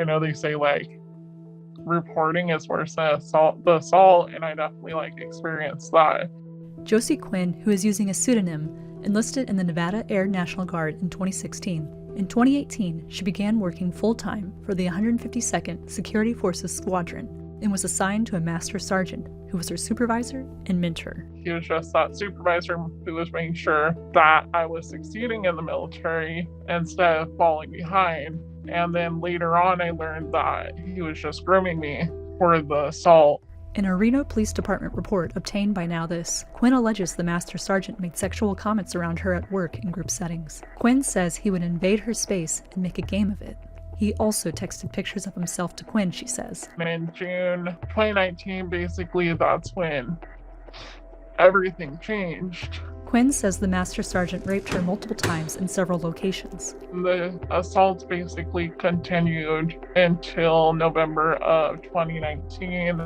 know they say like reporting is worse than the assault, and I definitely like experienced that. Josie Quinn, who is using a pseudonym, enlisted in the Nevada Air National Guard in 2016. In 2018, she began working full-time for the 152nd Security Forces Squadron and was assigned to a master sergeant who was her supervisor and mentor. He was just that supervisor who was making sure that I was succeeding in the military instead of falling behind. And then later on, I learned that he was just grooming me for the assault. In a Reno Police Department report obtained by NowThis, Quinn alleges the Master Sergeant made sexual comments around her at work in group settings. Quinn says he would invade her space and make a game of it. He also texted pictures of himself to Quinn, she says. In June 2019, basically, that's when everything changed. Quinn says the Master Sergeant raped her multiple times in several locations. The assaults basically continued until November of 2019,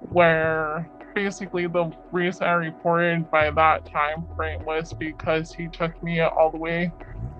where basically the reason I reported by that time frame was because he took me all the way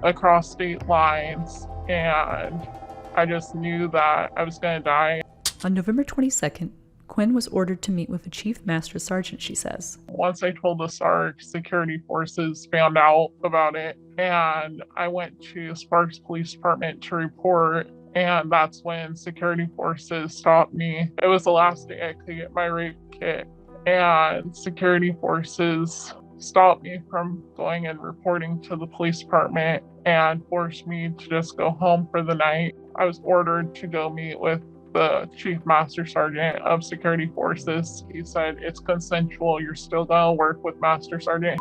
across state lines, and I just knew that I was going to die. On November 22nd, Quinn was ordered to meet with a chief master sergeant, she says. Once I told the SARC, security forces found out about it, and I went to Sparks Police Department to report, and that's when security forces stopped me. It was the last day I could get my rape kit, and security forces stopped me from going and reporting to the police department and forced me to just go home for the night. I was ordered to go meet with the chief master sergeant of security forces. He said, it's consensual, you're still gonna work with master sergeant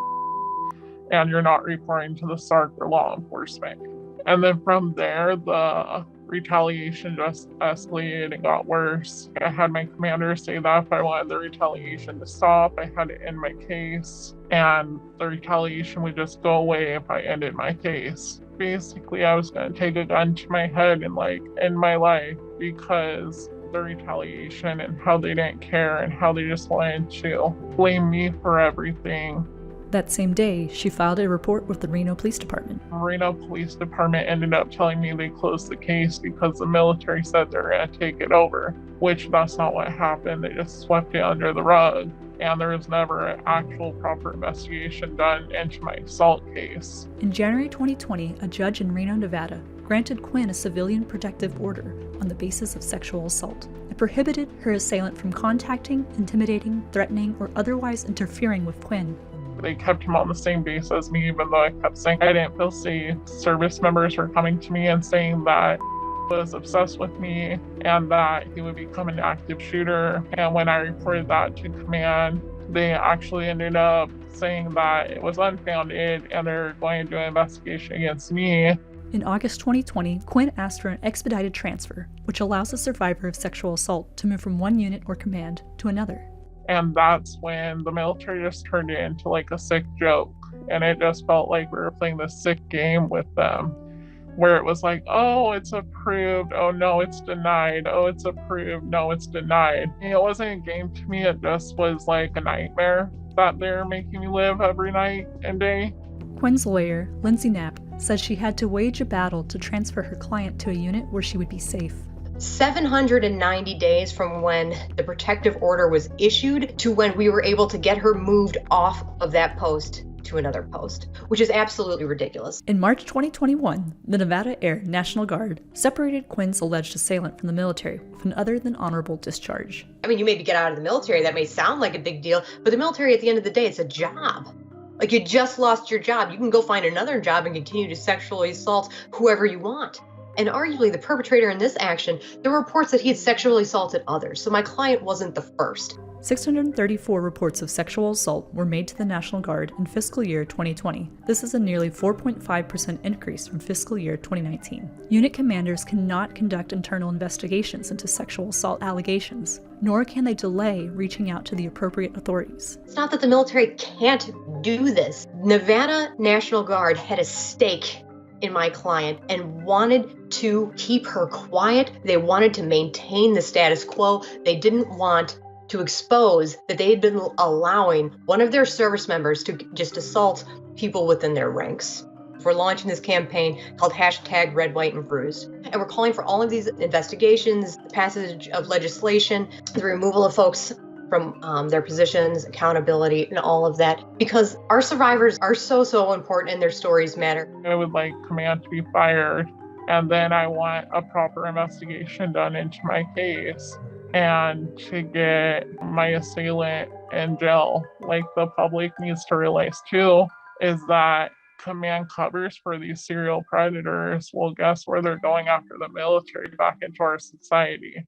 and you're not reporting to the SARC or law enforcement. And then from there, the retaliation just escalated and got worse. I had my commander say that if I wanted the retaliation to stop, I had to end my case, and the retaliation would just go away if I ended my case. Basically, I was going to take a gun to my head and end my life because the retaliation and how they didn't care and how they just wanted to blame me for everything. That same day, she filed a report with the Reno Police Department. Reno Police Department ended up telling me they closed the case because the military said they're going to take it over, which that's not what happened. They just swept it under the rug, and there was never an actual proper investigation done into my assault case. In January 2020, a judge in Reno, Nevada, granted Quinn a civilian protective order on the basis of sexual assault. It prohibited her assailant from contacting, intimidating, threatening, or otherwise interfering with Quinn. They kept him on the same base as me, even though I kept saying I didn't feel safe. Service members were coming to me and saying that he was obsessed with me and that he would become an active shooter. And when I reported that to command, they actually ended up saying that it was unfounded and they're going to do an investigation against me. In August 2020, Quinn asked for an expedited transfer, which allows a survivor of sexual assault to move from one unit or command to another. And that's when the military just turned it into a sick joke. And it just felt like we were playing this sick game with them, where it was like, oh, it's approved. Oh, no, it's denied. Oh, it's approved. No, it's denied. And it wasn't a game to me. It just was like a nightmare that they're making me live every night and day. Quinn's lawyer, Lindsay Knapp, says she had to wage a battle to transfer her client to a unit where she would be safe. 790 days from when the protective order was issued to when we were able to get her moved off of that post to another post, which is absolutely ridiculous. In March 2021, the Nevada Air National Guard separated Quinn's alleged assailant from the military with an other than honorable discharge. I mean, you maybe get out of the military, that may sound like a big deal, but the military at the end of the day, it's a job. Like, you just lost your job. You can go find another job and continue to sexually assault whoever you want. And arguably the perpetrator in this action, there were reports that he had sexually assaulted others, so my client wasn't the first. 634 reports of sexual assault were made to the National Guard in fiscal year 2020. This is a nearly 4.5% increase from fiscal year 2019. Unit commanders cannot conduct internal investigations into sexual assault allegations, nor can they delay reaching out to the appropriate authorities. It's not that the military can't do this. Nevada National Guard had a stake in my client and wanted to keep her quiet. They wanted to maintain the status quo. They didn't want to expose that they had been allowing one of their service members to just assault people within their ranks We're launching this campaign called hashtag Red, White, and Bruised. And we're calling for all of these investigations, the passage of legislation, the removal of folks from their positions, accountability, and all of that, because our survivors are so important and their stories matter. I would like command to be fired, and then I want a proper investigation done into my case and to get my assailant in jail. Like, the public needs to realize too is that command covers for these serial predators. Well, guess where they're going after the military? Back into our society.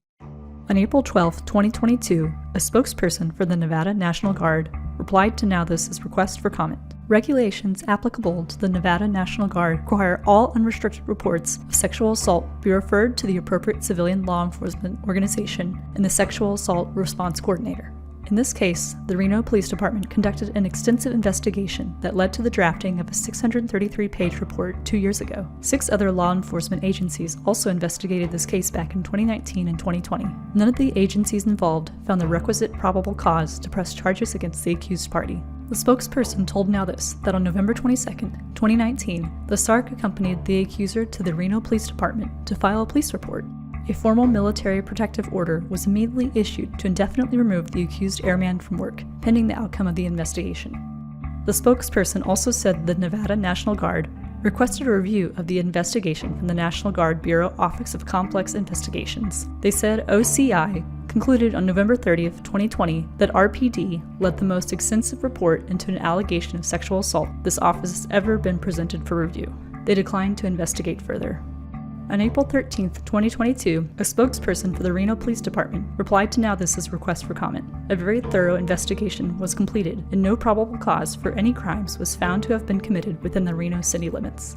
On April 12, 2022, a spokesperson for the Nevada National Guard replied to NowThis' request for comment. Regulations applicable to the Nevada National Guard require all unrestricted reports of sexual assault be referred to the appropriate civilian law enforcement organization and the Sexual Assault Response Coordinator. In this case, the Reno Police Department conducted an extensive investigation that led to the drafting of a 633-page report 2 years ago. 6 other law enforcement agencies also investigated this case back in 2019 and 2020. None of the agencies involved found the requisite probable cause to press charges against the accused party. The spokesperson told NowThis that on November 22, 2019, the SARC accompanied the accuser to the Reno Police Department to file a police report. A formal military protective order was immediately issued to indefinitely remove the accused airman from work, pending the outcome of the investigation. The spokesperson also said the Nevada National Guard requested a review of the investigation from the National Guard Bureau Office of Complex Investigations. They said OCI concluded on November 30, 2020, that RPD led the most extensive report into an allegation of sexual assault this office has ever been presented for review. They declined to investigate further. On April 13, 2022, a spokesperson for the Reno Police Department replied to NowThis' request for comment. A very thorough investigation was completed, and no probable cause for any crimes was found to have been committed within the Reno city limits.